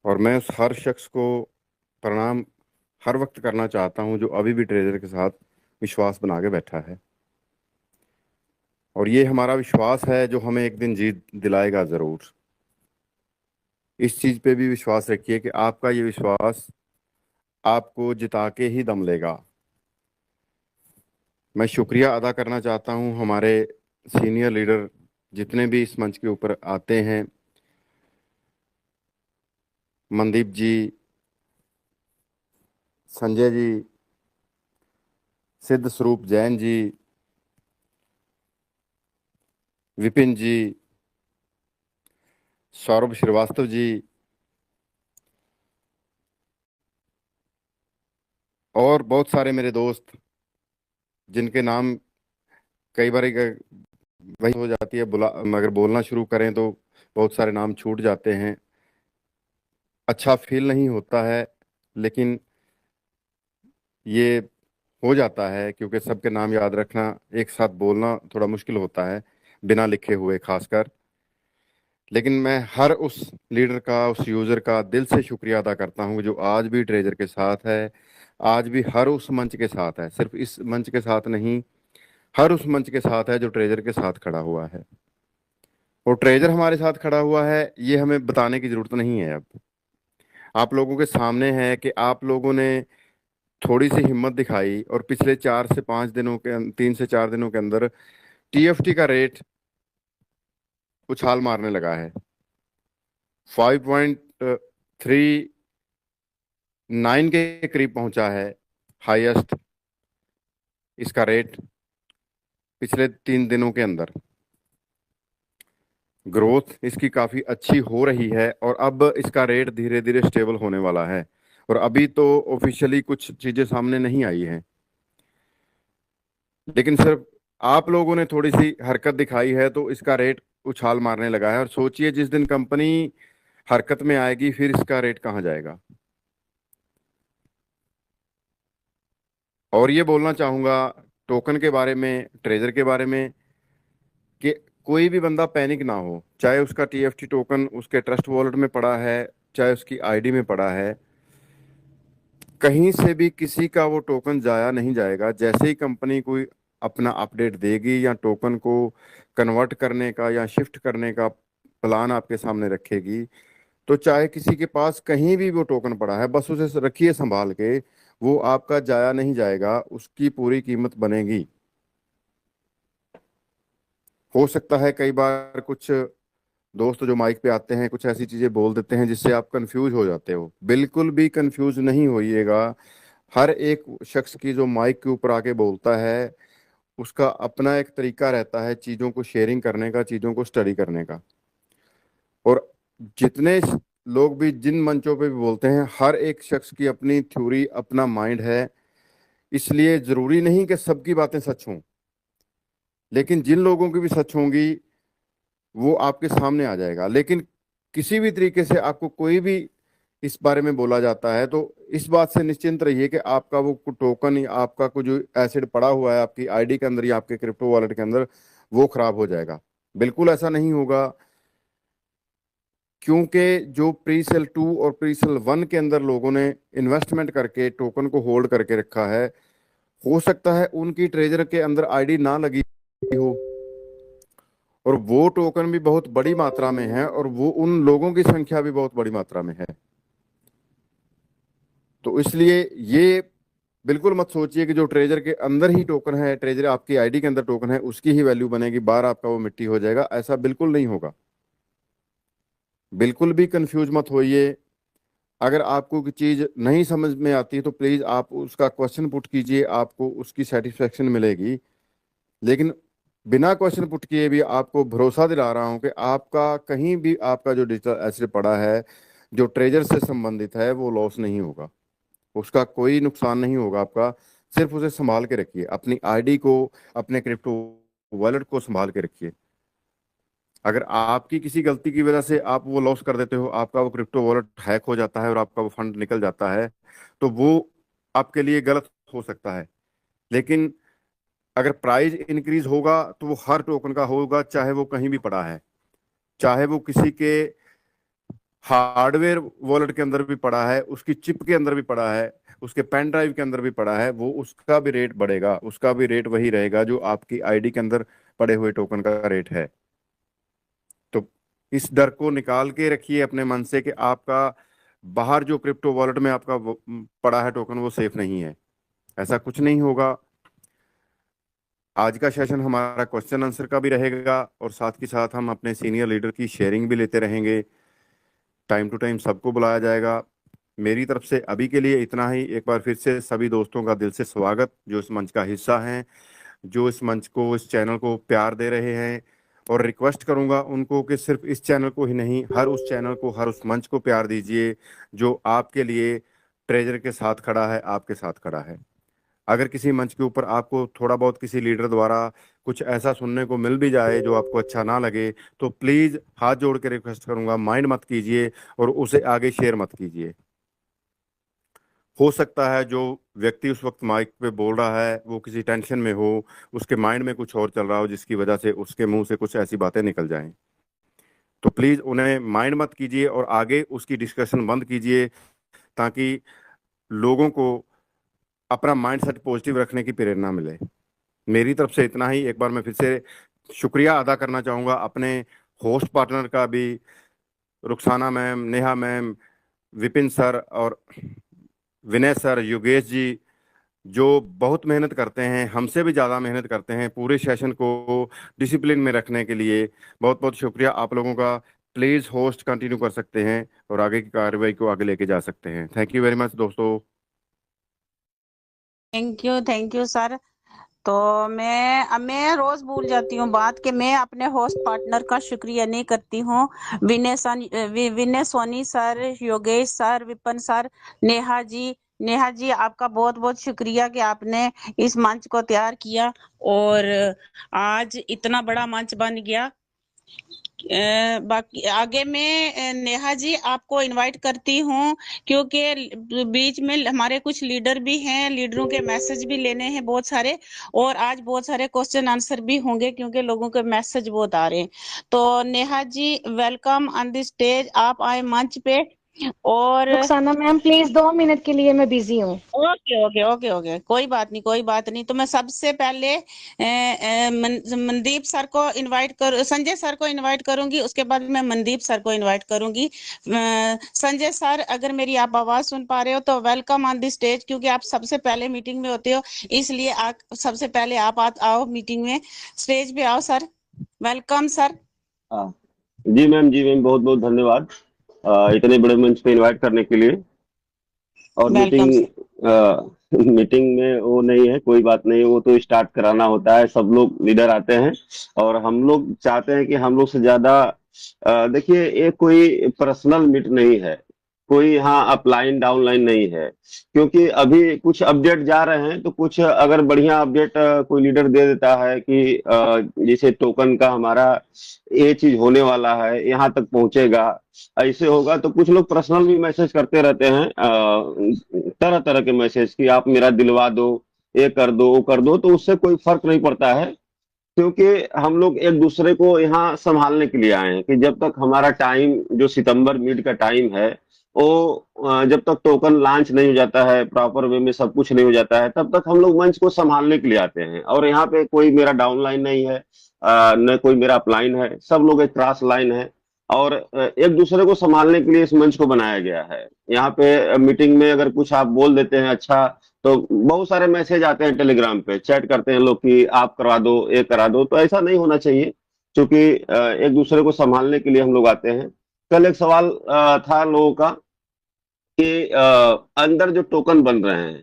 और मैं उस हर शख्स को प्रणाम हर वक्त करना चाहता हूं जो अभी भी ट्रेजर के साथ विश्वास बना के बैठा है। और ये हमारा विश्वास है जो हमें एक दिन जीत दिलाएगा ज़रूर। इस चीज़ पे भी विश्वास रखिए कि आपका ये विश्वास आपको जिता के ही दम लेगा। मैं शुक्रिया अदा करना चाहता हूं हमारे सीनियर लीडर जितने भी इस मंच के ऊपर आते हैं, मनदीप जी, संजय जी, सिद्ध स्वरूप जैन जी, विपिन जी, सौरभ श्रीवास्तव जी, और बहुत सारे मेरे दोस्त जिनके नाम कई बार वही हो जाती है, बुला मगर बोलना शुरू करें तो बहुत सारे नाम छूट जाते हैं। अच्छा फील नहीं होता है, लेकिन ये हो जाता है क्योंकि सबके नाम याद रखना, एक साथ बोलना थोड़ा मुश्किल होता है बिना लिखे हुए खासकर। लेकिन मैं हर उस लीडर का, उस यूजर का दिल से शुक्रिया अदा करता हूँ जो आज भी ट्रेजर के साथ है, आज भी हर उस मंच के साथ है, सिर्फ इस मंच के साथ नहीं, हर उस मंच के साथ है जो ट्रेजर के साथ खड़ा हुआ है। और ट्रेजर हमारे साथ खड़ा हुआ है ये हमें बताने की जरूरत नहीं है। अब आप लोगों के सामने है कि आप लोगों ने थोड़ी सी हिम्मत दिखाई और पिछले 4 से 5 दिनों के, 3 से 4 दिनों के अंदर टीएफटी का रेट उछाल मारने लगा है। 5.39 के करीब पहुंचा है हाईएस्ट इसका रेट पिछले 3 दिनों के अंदर। ग्रोथ इसकी काफ़ी अच्छी हो रही है और अब इसका रेट धीरे धीरे स्टेबल होने वाला है। और अभी तो ऑफिशियली कुछ चीज़ें सामने नहीं आई हैं, लेकिन सिर्फ आप लोगों ने थोड़ी सी हरकत दिखाई है तो इसका रेट उछाल मारने लगा है। और सोचिए जिस दिन कंपनी हरकत में आएगी फिर इसका रेट कहाँ जाएगा। और ये बोलना चाहूँगा टोकन के बारे में, ट्रेजर के बारे में, कि कोई भी बंदा पैनिक ना हो, चाहे उसका टीएफटी टोकन उसके ट्रस्ट वॉलेट में पड़ा है, चाहे उसकी आईडी में पड़ा है, कहीं से भी किसी का वो टोकन जाया नहीं जाएगा। जैसे ही कंपनी कोई अपना अपडेट देगी या टोकन को कन्वर्ट करने का या शिफ्ट करने का प्लान आपके सामने रखेगी, तो चाहे किसी के पास कहीं भी वो टोकन पड़ा है, बस उसे रखिए संभाल के, वो आपका जाया नहीं जाएगा, उसकी पूरी कीमत बनेगी। हो सकता है कई बार कुछ दोस्त जो माइक पे आते हैं कुछ ऐसी चीजें बोल देते हैं जिससे आप कंफ्यूज हो जाते हो। बिल्कुल भी कंफ्यूज नहीं होइएगा। हर एक शख्स की जो माइक के ऊपर आके बोलता है उसका अपना एक तरीका रहता है चीजों को शेयरिंग करने का, चीजों को स्टडी करने का। और जितने लोग भी जिन मंचों पे भी बोलते हैं, हर एक शख्स की अपनी थ्योरी, अपना माइंड है। इसलिए जरूरी नहीं कि सबकी बातें सच हों, लेकिन जिन लोगों की भी सच होंगी वो आपके सामने आ जाएगा। लेकिन किसी भी तरीके से आपको कोई भी इस बारे में बोला जाता है तो इस बात से निश्चिंत रहिए कि आपका वो टोकन या आपका कुछ जो एसिड पड़ा हुआ है आपकी आईडी के अंदर या आपके क्रिप्टो वॉलेट के अंदर, वो खराब हो जाएगा। बिल्कुल ऐसा नहीं होगा, क्योंकि जो प्री सेल 2 और प्री सेल 1 के अंदर लोगों ने इन्वेस्टमेंट करके टोकन को होल्ड करके रखा है, हो सकता है उनकी ट्रेजर के अंदर आईडी ना लगी हो, और वो टोकन भी बहुत बड़ी मात्रा में है और वो उन लोगों की संख्या भी बहुत बड़ी मात्रा में है। तो इसलिए ये बिल्कुल मत सोचिए कि जो ट्रेजर के अंदर ही टोकन है, ट्रेजर आपकी आईडी के अंदर टोकन है, उसकी ही वैल्यू बनेगी, बाहर आपका वो मिट्टी हो जाएगा। ऐसा बिल्कुल नहीं होगा। बिल्कुल भी कंफ्यूज मत होइए। अगर आपको कोई चीज नहीं समझ में आती तो प्लीज आप उसका क्वेश्चन पुट कीजिए, आपको उसकी सेटिस्फेक्शन मिलेगी। लेकिन बिना क्वेश्चन पुट किए भी आपको भरोसा दिला रहा हूं कि आपका कहीं भी आपका जो डिजिटल एसेट पड़ा है जो ट्रेजर से संबंधित है वो लॉस नहीं होगा, उसका कोई नुकसान नहीं होगा आपका। सिर्फ उसे संभाल के रखिए, अपनी आईडी को, अपने क्रिप्टो वॉलेट को संभाल के रखिए। अगर आपकी किसी गलती की वजह से आप वो लॉस कर देते हो, आपका वो क्रिप्टो वॉलेट हैक हो जाता है और आपका वो फंड निकल जाता है, तो वो आपके लिए गलत हो सकता है। लेकिन अगर प्राइस इंक्रीज होगा तो वो हर टोकन का होगा, चाहे वो कहीं भी पड़ा है, चाहे वो किसी के हार्डवेयर वॉलेट के अंदर भी पड़ा है, उसकी चिप के अंदर भी पड़ा है, उसके पेन ड्राइव के अंदर भी पड़ा है, वो उसका भी रेट बढ़ेगा, उसका भी रेट वही रहेगा जो आपकी आईडी के अंदर पड़े हुए टोकन का रेट है। तो इस डर को निकाल के रखिए अपने मन से कि आपका बाहर जो क्रिप्टो वॉलेट में आपका पड़ा है टोकन वो सेफ नहीं है। ऐसा कुछ नहीं होगा। आज का सेशन हमारा क्वेश्चन आंसर का भी रहेगा और साथ के साथ हम अपने सीनियर लीडर की शेयरिंग भी लेते रहेंगे। टाइम टू टाइम सबको बुलाया जाएगा। मेरी तरफ से अभी के लिए इतना ही। एक बार फिर से सभी दोस्तों का दिल से स्वागत जो इस मंच का हिस्सा हैं, जो इस मंच को, इस चैनल को प्यार दे रहे हैं। और रिक्वेस्ट करूंगा उनको कि सिर्फ इस चैनल को ही नहीं, हर उस चैनल को, हर उस मंच को प्यार दीजिए जो आपके लिए ट्रेजर के साथ खड़ा है, आपके साथ खड़ा है। अगर किसी मंच के ऊपर आपको थोड़ा बहुत किसी लीडर द्वारा कुछ ऐसा सुनने को मिल भी जाए जो आपको अच्छा ना लगे, तो प्लीज हाथ जोड़ के रिक्वेस्ट करूंगा, माइंड मत कीजिए और उसे आगे शेयर मत कीजिए। हो सकता है जो व्यक्ति उस वक्त माइक पे बोल रहा है वो किसी टेंशन में हो, उसके माइंड में कुछ और चल रहा हो जिसकी वजह से उसके मुंह से कुछ ऐसी बातें निकल जाएं। तो प्लीज उन्हें माइंड मत कीजिए और आगे उसकी डिस्कशन बंद कीजिए, ताकि लोगों को अपना माइंड सेट पॉजिटिव रखने की प्रेरणा मिले। मेरी तरफ से इतना ही। एक बार मैं फिर से शुक्रिया अदा करना चाहूँगा अपने होस्ट पार्टनर का भी, Rukhsana ma'am, Neha ma'am, Vipin sir और विनय सर, योगेश जी, जो बहुत मेहनत करते हैं, हमसे भी ज़्यादा मेहनत करते हैं पूरे सेशन को डिसिप्लिन में रखने के लिए। बहुत बहुत शुक्रिया आप लोगों का। प्लीज़ होस्ट कंटिन्यू कर सकते हैं और आगे की कार्रवाई को आगे लेके जा सकते हैं। थैंक यू वेरी मच दोस्तों। Thank you sir. तो मैं रोज भूल जाती हूँ बात कि मैं अपने होस्ट पार्टनर का शुक्रिया नहीं करती हूँ। Vinay Soni sir, Yogesh sir, Vipin sir, Neha ji आपका बहुत बहुत शुक्रिया कि आपने इस मंच को तैयार किया और आज इतना बड़ा मंच बन गया। बाकी आगे मैं नेहा जी आपको इनवाइट करती हूँ, क्योंकि बीच में हमारे कुछ लीडर भी हैं, लीडरों के मैसेज भी लेने हैं बहुत सारे, और आज बहुत सारे क्वेश्चन आंसर भी होंगे क्योंकि लोगों के मैसेज बहुत आ रहे हैं। तो Neha ji welcome on the stage, आप आए मंच पे। और रुखसाना मैम प्लीज 2 मिनट के लिए मैं बिजी हूँ। ओके ओके ओके ओके, कोई बात नहीं कोई बात नहीं। तो मैं सबसे पहले मनदीप सर को इनवाइट कर, संजय सर को इनवाइट करूंगी, उसके बाद मैं मनदीप सर को इनवाइट करूंगी। संजय सर अगर मेरी आप आवाज सुन पा रहे हो तो वेलकम ऑन द स्टेज, क्योंकि आप सबसे पहले मीटिंग में होते हो, इसलिए आप सबसे पहले आप आओ मीटिंग में, स्टेज पे आओ सर। Welcome sir. हाँ जी मैम, बहुत बहुत धन्यवाद इतने बड़े मंच पे इनवाइट करने के लिए। और वेलकम मीटिंग में वो नहीं है, कोई बात नहीं, वो तो स्टार्ट कराना होता है, सब लोग लीडर आते हैं और हम लोग चाहते हैं कि हम लोग से ज्यादा देखिए ये कोई पर्सनल मीट नहीं है, कोई यहाँ अपलाइन डाउनलाइन नहीं है, क्योंकि अभी कुछ अपडेट जा रहे हैं तो कुछ अगर बढ़िया अपडेट कोई लीडर दे देता है कि जैसे टोकन का हमारा ये चीज होने वाला है, यहाँ तक पहुंचेगा, ऐसे होगा, तो कुछ लोग पर्सनल भी मैसेज करते रहते हैं तरह तरह के मैसेज कि आप मेरा दिलवा दो, ये कर दो, वो कर दो। तो उससे कोई फर्क नहीं पड़ता है, क्योंकि हम लोग एक दूसरे को यहाँ संभालने के लिए आए हैं कि जब तक हमारा टाइम जो सितंबर मिड का टाइम है वो जब तक टोकन लॉन्च नहीं हो जाता है, प्रॉपर वे में सब कुछ नहीं हो जाता है, तब तक हम लोग मंच को संभालने के लिए आते हैं। और यहाँ पे कोई मेरा डाउन लाइन नहीं है, न कोई मेरा अपलाइन है, सब लोग एक क्रॉस लाइन है और एक दूसरे को संभालने के लिए इस मंच को बनाया गया है। यहाँ पे मीटिंग में अगर कुछ आप बोल देते हैं अच्छा, तो बहुत सारे मैसेज आते हैं, टेलीग्राम पे चैट करते हैं लोग कि आप करवा दो, ये करा दो। तो ऐसा नहीं होना चाहिए, क्योंकि एक दूसरे को संभालने के लिए हम लोग आते हैं। कल एक सवाल था लोगों का कि अंदर जो टोकन बन रहे हैं,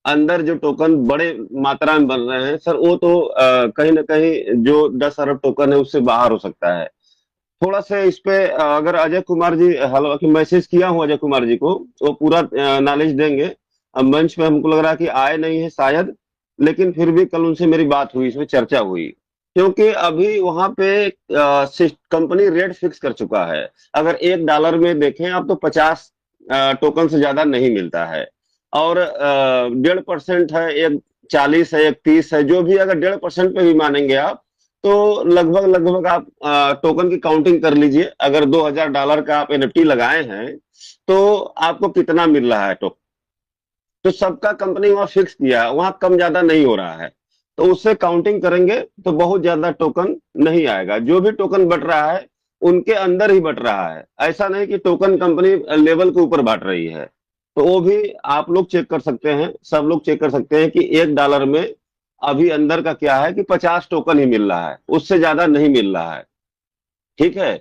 अंदर जो टोकन बड़े मात्रा में बन रहे हैं सर, वो तो कहीं ना कहीं जो 10 अरब टोकन है उससे बाहर हो सकता है। थोड़ा सा इस पे अगर अजय कुमार जी, हालांकि मैसेज किया हूँ अजय कुमार जी को, वो पूरा नॉलेज देंगे। अब मंच पे हमको लग रहा है कि आए नहीं है शायद, लेकिन फिर भी कल उनसे मेरी बात हुई, इसमें चर्चा हुई, क्योंकि अभी वहां पे कंपनी रेट फिक्स कर चुका है। अगर $1 में देखें आप तो 50 टोकन से ज्यादा नहीं मिलता है, और 1.5% है, एक 40 है, एक 30 है, जो भी, अगर 1.5% पे भी मानेंगे आप तो लगभग लगभग आप टोकन की काउंटिंग कर लीजिए। अगर $2000 का आप एनएफटी लगाए हैं तो आपको कितना मिल रहा है टोकन। तो सबका कंपनी वहां फिक्स किया है, वहां कम ज्यादा नहीं हो रहा है। तो उससे काउंटिंग करेंगे तो बहुत ज्यादा टोकन नहीं आएगा। जो भी टोकन बट रहा है उनके अंदर ही बट रहा है, ऐसा नहीं कि टोकन कंपनी लेवल के ऊपर बांट रही है। तो वो भी आप लोग चेक कर सकते हैं, सब लोग चेक कर सकते हैं कि $1 में अभी अंदर का क्या है कि 50 टोकन ही मिल रहा है, उससे ज्यादा नहीं मिल रहा है। ठीक है।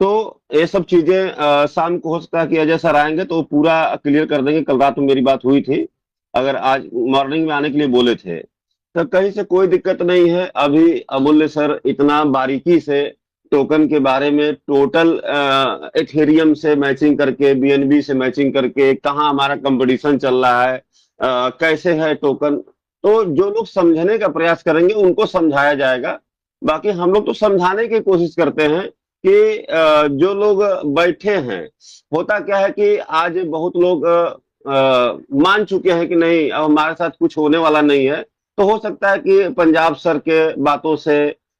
तो ये सब चीजें शाम को हो सकता है कि अजय सर आएंगे तो वो पूरा क्लियर कर देंगे। कल रात में मेरी बात हुई थी, अगर आज मॉर्निंग में आने के लिए बोले थे, तो कहीं से कोई दिक्कत नहीं है। अभी अमूल्य सर इतना बारीकी से टोकन के बारे में टोटल एथेरियम से मैचिंग करके, बीएनबी से मैचिंग करके, कहाँ हमारा कंपटीशन चल रहा है, कैसे है टोकन, तो जो लोग समझने का प्रयास करेंगे उनको समझाया जाएगा। बाकी हम लोग तो समझाने की कोशिश करते हैं कि जो लोग बैठे हैं, होता क्या है कि आज बहुत लोग मान चुके हैं कि नहीं अब हमारे साथ कुछ होने वाला नहीं है। तो हो सकता है कि पंजाब सर के बातों से,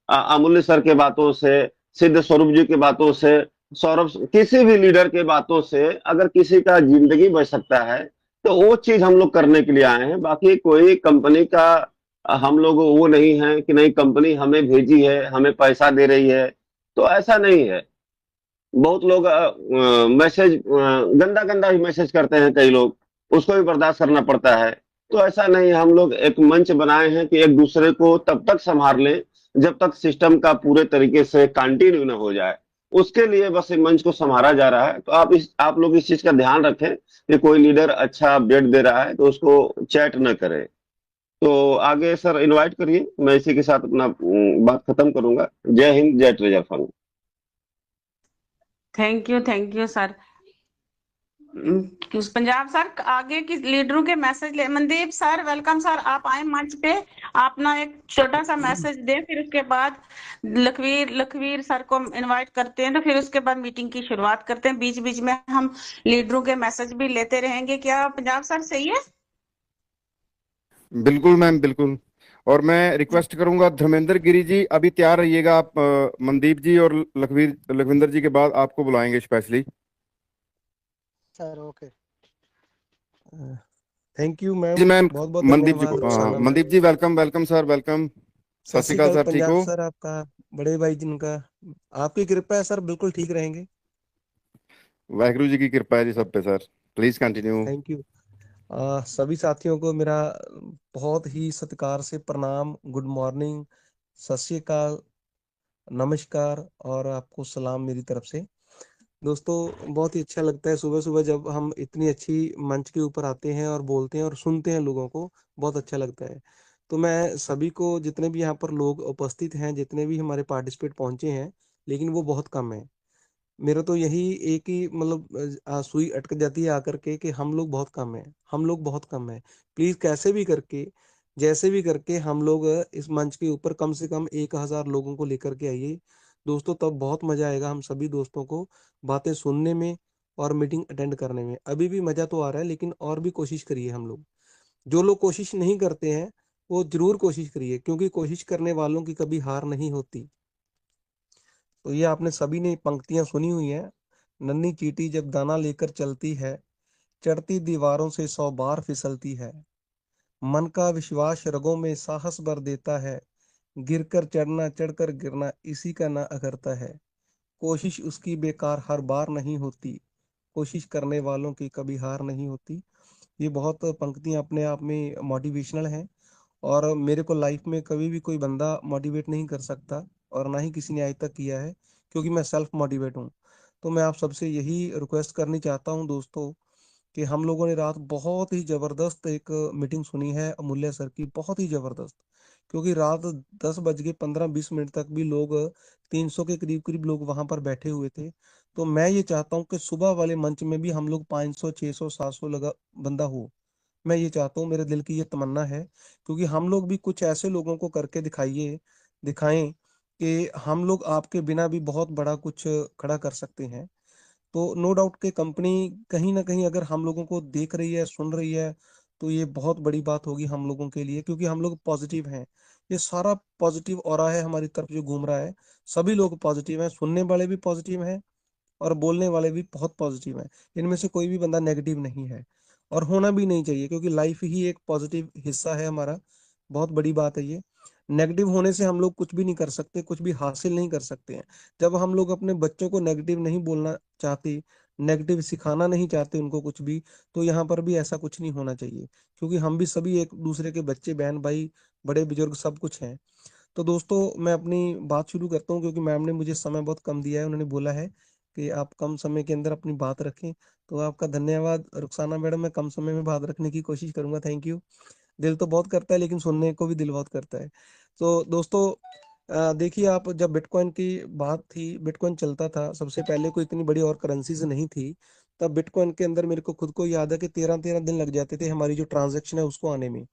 अमूल्य सर के बातों से, सिद्ध स्वरूप जी की बातों से, सौरभ, किसी भी लीडर के बातों से अगर किसी का जिंदगी बच सकता है तो वो चीज हम लोग करने के लिए आए हैं। बाकी कोई कंपनी का हम लोग वो नहीं है कि नहीं कंपनी हमें भेजी है, हमें पैसा दे रही है, तो ऐसा नहीं है। बहुत लोग मैसेज गंदा गंदा भी मैसेज करते हैं, कई लोग, उसको भी बर्दाश्त करना पड़ता है। तो ऐसा नहीं है, हम लोग एक मंच बनाए हैं कि एक दूसरे को तब तक संभाल लें जब तक सिस्टम का पूरे तरीके से कंटिन्यू न हो जाए। उसके लिए बस ये मंच को संभाला जा रहा है। तो आप लोग इस चीज का ध्यान रखें कि कोई लीडर अच्छा अपडेट दे रहा है तो उसको चैट न करे। तो आगे सर इनवाइट करिए, मैं इसी के साथ अपना बात खत्म करूंगा। जय हिंद, जय treasure fund. Thank you sir. Punjab sir आगे की लीडरों के मैसेज ले। मनदीप सर वेलकम सर, आप आए मंच पे, अपना एक छोटा सा मैसेज दें, फिर उसके बाद लखवीर सर को इनवाइट करते हैं, तो फिर उसके बाद मीटिंग की शुरुआत करते हैं। बीच बीच में हम लीडरों के मैसेज भी लेते रहेंगे। क्या पंजाब सर सही है? बिल्कुल मैम, बिल्कुल। और मैं रिक्वेस्ट करूंगा धर्मेंद्र गिरी जी, अभी तैयार रहिएगा आप। मनदीप जी और लखविंदर जी के बाद आपको बुलाएंगे specially. Sir okay. Thank you ma'am, जी मैम, बहुत बहुत मनदीप जी धन्यवाद को, Rukhsana ma'am. Mandeep ji welcome, welcome sir, welcome. सत सत श्री श्री अकाल अकाल सर, ठीक पंजाब हो? सर, आपका बड़े भाई जिनका, आपकी कृपा है सर, बिल्कुल ठीक रहेंगे। वाहिगुरु जी की कृपा है जी सब पे sir. Please continue. Thank you. सभी साथियों को मेरा बहुत ही सत्कार से प्रणाम, गुड मॉर्निंग, सत श्री अकाल, नमस्कार और आपको सलाम मेरी तरफ से। दोस्तों बहुत ही अच्छा लगता है सुबह सुबह जब हम इतनी अच्छी मंच के ऊपर आते हैं और बोलते हैं और सुनते हैं लोगों को, बहुत अच्छा लगता है। तो मैं सभी को, जितने भी यहाँ पर लोग उपस्थित हैं, जितने भी हमारे पार्टिसिपेट पहुंचे हैं, लेकिन वो बहुत कम है। मेरा तो यही एक ही मतलब सुई अटक जाती है आकर के कि हम लोग बहुत कम हैं, हम लोग बहुत कम हैं। प्लीज कैसे भी करके, जैसे भी करके हम लोग इस मंच के ऊपर कम से कम 1000 लोगों को लेकर के आइए दोस्तों। तब बहुत मजा आएगा हम सभी दोस्तों को बातें सुनने में और मीटिंग अटेंड करने में। अभी भी मजा तो आ रहा है, लेकिन और भी कोशिश करिए। हम लोग, जो लोग कोशिश नहीं करते हैं, वो जरूर कोशिश करिए, क्योंकि कोशिश करने वालों की कभी हार नहीं होती। तो ये आपने सभी ने पंक्तियां सुनी हुई हैं। नन्ही चींटी जब दाना लेकर चलती है, चढ़ती दीवारों से 100 बार फिसलती है। मन का विश्वास रगों में साहस भर देता है, गिरकर चढ़ना चढ़कर गिरना इसी का ना अखरता है। कोशिश उसकी बेकार हर बार नहीं होती, कोशिश करने वालों की कभी हार नहीं होती। ये बहुत पंक्तियां अपने आप में मोटिवेशनल हैं। और मेरे को लाइफ में कभी भी कोई बंदा मोटिवेट नहीं कर सकता, और ना ही किसी ने आज तक किया है, क्योंकि मैं सेल्फ मोटिवेट हूँ। तो मैं आप सबसे यही रिक्वेस्ट करनी चाहता हूँ दोस्तों, कि हम लोगों ने रात बहुत ही जबरदस्त एक मीटिंग सुनी है अमूल्य सर की, बहुत ही जबरदस्त। क्योंकि रात 10 बज के 15-20 मिनट तक भी लोग, 300 के करीब करीब लोग वहां पर बैठे हुए थे। तो मैं ये चाहता हूँ कि सुबह वाले मंच में भी हम लोग 500 600 700 लगा बंदा हो। मैं ये चाहता हूँ, मेरे दिल की ये तमन्ना है। क्योंकि हम लोग भी कुछ ऐसे लोगों को करके दिखाएं कि हम लोग आपके बिना भी बहुत बड़ा कुछ खड़ा कर सकते हैं। तो नो डाउट कि कंपनी कहीं ना कहीं अगर हम लोगों को देख रही है, सुन रही है, तो ये बहुत बड़ी बात होगी हम लोगों के लिए, क्योंकि हम लोग पॉजिटिव हैं। ये सारा पॉजिटिव ऑरा है हमारी तरफ जो घूम रहा है, सभी लोग पॉजिटिव हैं, सुनने वाले भी पॉजिटिव हैं और बोलने वाले भी बहुत पॉजिटिव हैं। इनमें से कोई भी बंदा नेगेटिव नहीं है, और होना भी नहीं चाहिए, क्योंकि लाइफ ही एक पॉजिटिव हिस्सा है हमारा। बहुत बड़ी बात है ये। नेगेटिव होने से हम लोग कुछ भी नहीं कर सकते, कुछ भी हासिल नहीं कर सकते हैं। जब हम लोग अपने बच्चों को नेगेटिव नहीं बोलना चाहते, नेगेटिव सिखाना नहीं चाहते उनको कुछ भी, तो यहाँ पर भी ऐसा कुछ नहीं होना चाहिए, क्योंकि हम भी सभी एक दूसरे के बच्चे, बहन भाई, बड़े बुजुर्ग सब कुछ हैं। तो दोस्तों मैं अपनी बात शुरू करता हूँ, क्योंकि मैम ने मुझे समय बहुत कम दिया है। उन्होंने बोला है कि आप कम समय के अंदर अपनी बात रखें, तो आपका धन्यवाद रुखसाना मैडम। मैं कम समय में बात रखने की कोशिश करूंगा। Thank you. दिल तो बहुत करता है, लेकिन सुनने को भी दिल बहुत करता है। तो दोस्तों देखिए, आप जब बिटकॉइन की बात थी, बिटकॉइन चलता था सबसे पहले, कोई इतनी बड़ी और करेंसीज नहीं थी, तब बिटकॉइन के अंदर मेरे को खुद को याद है कि 13-13 दिन लग जाते थे हमारी जो ट्रांजेक्शन है उसको आने में।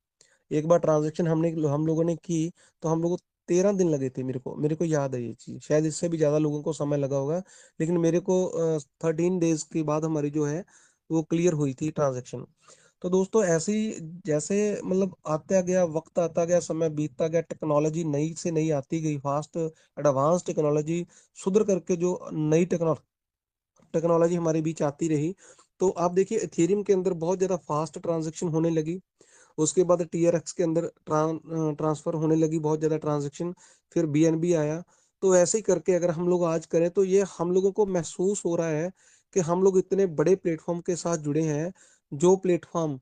एक बार ट्रांजेक्शन हम लोगों ने की, तो हम लोगों को 13 दिन लगे थे। मेरे को याद है ये चीज, शायद इससे भी ज्यादा लोगों को समय लगा होगा, लेकिन मेरे को 13 डेज के बाद हमारी जो है वो क्लियर हुई थी ट्रांजेक्शन। तो दोस्तों ऐसे ही जैसे मतलब आता गया वक्त, आता गया समय, बीतता गया, टेक्नोलॉजी नई से नई आती गई, फास्ट एडवांस टेक्नोलॉजी सुधर करके जो नई टेक्नोलॉजी हमारे बीच आती रही। तो आप देखिए इथेरियम के अंदर बहुत ज्यादा फास्ट ट्रांजेक्शन होने लगी। उसके बाद टीआरएक्स के अंदर ट्रांसफर होने लगी बहुत ज्यादा ट्रांजेक्शन। फिर बीएनबी आया। तो ऐसे ही करके अगर हम लोग आज करें, तो ये हम लोगों को महसूस हो रहा है कि हम लोग इतने बड़े प्लेटफॉर्म के साथ जुड़े हैं। जो प्लेटफॉर्म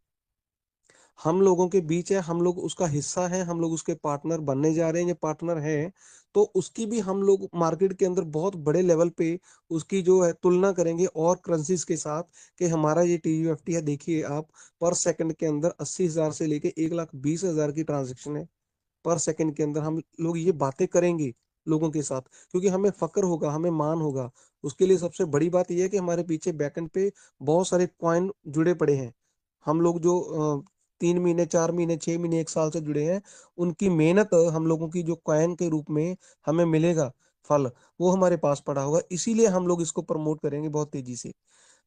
हम लोगों के बीच है, हम लोग उसका हिस्सा हैं, हम लोग उसके पार्टनर बनने जा रहे हैं, ये पार्टनर हैं। तो उसकी भी हम लोग मार्केट के अंदर बहुत बड़े लेवल पे उसकी जो है तुलना करेंगे और करेंसीज के साथ, कि हमारा ये टीयूएफटी है, देखिए आप, पर सेकंड के अंदर 80,000 से लेके 1,20,000 की ट्रांजेक्शन है पर सेकंड के अंदर। हम लोग ये बातें करेंगे लोगों के साथ, क्योंकि हमें फक्र होगा, हमें मान होगा। उसके लिए सबसे बड़ी बात यह है कि हमारे पीछे बैकएंड पे बहुत सारे कॉइन जुड़े पड़े हैं। हम लोग जो 3 महीने, 4 महीने, 6 महीने, 1 साल से जुड़े हैं, उनकी मेहनत हम लोगों की जो कॉइन के रूप में हमें मिलेगा फल, वो हमारे पास पड़ा होगा। इसीलिए हम लोग इसको प्रमोट करेंगे बहुत तेजी से।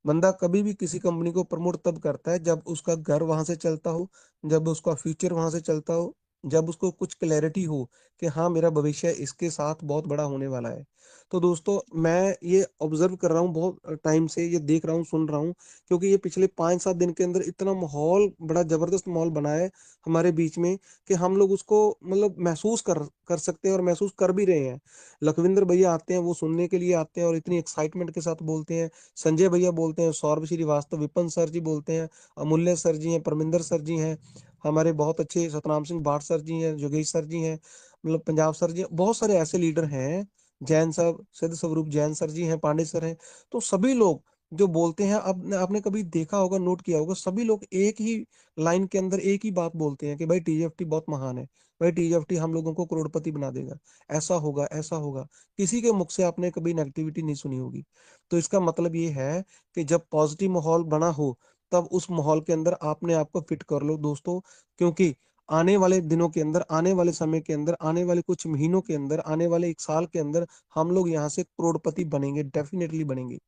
बंदा कभी भी किसी कंपनी को प्रमोट तब करता है जब उसका घर वहां से चलता हो, जब उसका फ्यूचर वहां से चलता हो, जब उसको कुछ क्लैरिटी हो कि हाँ मेरा भविष्य इसके साथ बहुत बड़ा होने वाला है। तो दोस्तों मैं ये ऑब्जर्व कर रहा हूँ बहुत टाइम से, ये देख रहा हूँ, सुन रहा हूँ, क्योंकि ये पिछले 5-7 दिन के अंदर इतना माहौल, बड़ा जबरदस्त माहौल बना है हमारे बीच में, कि हम लोग उसको मतलब महसूस कर कर सकते हैं और महसूस कर भी रहे हैं। लखविंदर भैया आते हैं, वो सुनने के लिए आते हैं और इतनी एक्साइटमेंट के साथ बोलते हैं। संजय भैया बोलते हैं, सौरभ श्रीवास्तव, विपिन सर जी बोलते हैं, अमूल्य सर जी हैं, परमिंदर सर जी हैं, हमारे बहुत अच्छे सतनाम सिंह भाट सर जी हैं, योगेश सर जी हैं, मतलब पंजाब सर जी हैं, बहुत सारे ऐसे लीडर हैं। जैन साहब, सिद्ध स्वरूप जैन सर जी हैं, पांडे सर हैं। तो सभी लोग जो बोलते हैं, अब आपने कभी देखा होगा, नोट किया होगा, सभी लोग एक ही लाइन के अंदर एक ही बात बोलते हैं कि भाई टीएफटी बहुत महान है, भाई टीएफटी हम लोगों को करोड़पति बना देगा, ऐसा होगा, ऐसा होगा। किसी के मुख से आपने कभी नेगेटिविटी नहीं सुनी होगी। तो इसका मतलब ये है कि जब पॉजिटिव माहौल बना हो, तब उस माहौल के अंदर आपने आपको फिट कर लो दोस्तों। क्योंकि आने वाले दिनों के अंदर, आने वाले समय के अंदर, आने वाले कुछ महीनों के अंदर, आने वाले 1 साल के अंदर हम लोग यहाँ से करोड़पति बनेंगे, डेफिनेटली बनेंगे।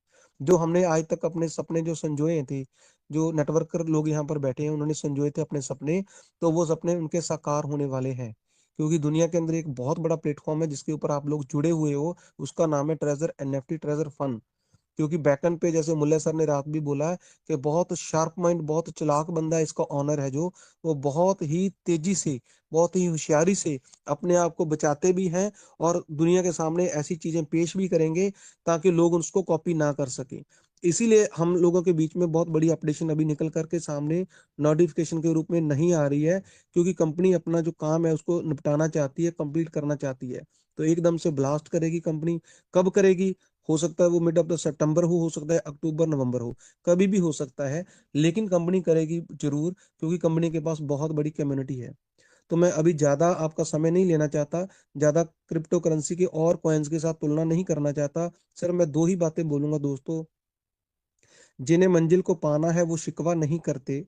जो हमने आज तक अपने सपने जो संजोए थे, जो नेटवर्कर लोग यहाँ पर बैठे हैं, उन्होंने संजोए थे अपने सपने, तो वो सपने उनके साकार होने वाले हैं। क्योंकि दुनिया के अंदर एक बहुत बड़ा प्लेटफॉर्म है जिसके ऊपर आप लोग जुड़े हुए हो, उसका नाम है ट्रेजर, एनएफटी ट्रेजर फंड। क्योंकि बैकएंड पे, जैसे मुल्ला सर ने रात भी बोला है, कि बहुत शार्प माइंड, बहुत चालाक बंदा इसका ऑनर है, जो वो बहुत ही तेजी से, बहुत ही होशियारी से अपने आप को बचाते भी हैं और दुनिया के सामने ऐसी चीजें पेश भी करेंगे ताकि लोग उसको कॉपी ना कर सके। इसीलिए हम लोगों के बीच में बहुत बड़ी अपडेशन अभी निकल करके सामने नोटिफिकेशन के रूप में नहीं आ रही है, क्योंकि कंपनी अपना जो काम है उसको निपटाना चाहती है, कंप्लीट करना चाहती है। तो एकदम से ब्लास्ट करेगी कंपनी। कब करेगी? हो सकता है वो मिड ऑफ द सितंबर हो सकता है अक्टूबर नवंबर हो, कभी भी हो सकता है, लेकिन कंपनी करेगी जरूर, क्योंकि कंपनी के पास बहुत बड़ी कम्युनिटी है। तो मैं अभी ज्यादा आपका समय नहीं लेना चाहता, ज्यादा क्रिप्टो करेंसी के और कॉइन्स के साथ तुलना नहीं करना चाहता। सिर्फ मैं दो ही बातें बोलूंगा दोस्तों। जिन्हें मंजिल को पाना है वो शिकवा नहीं करते,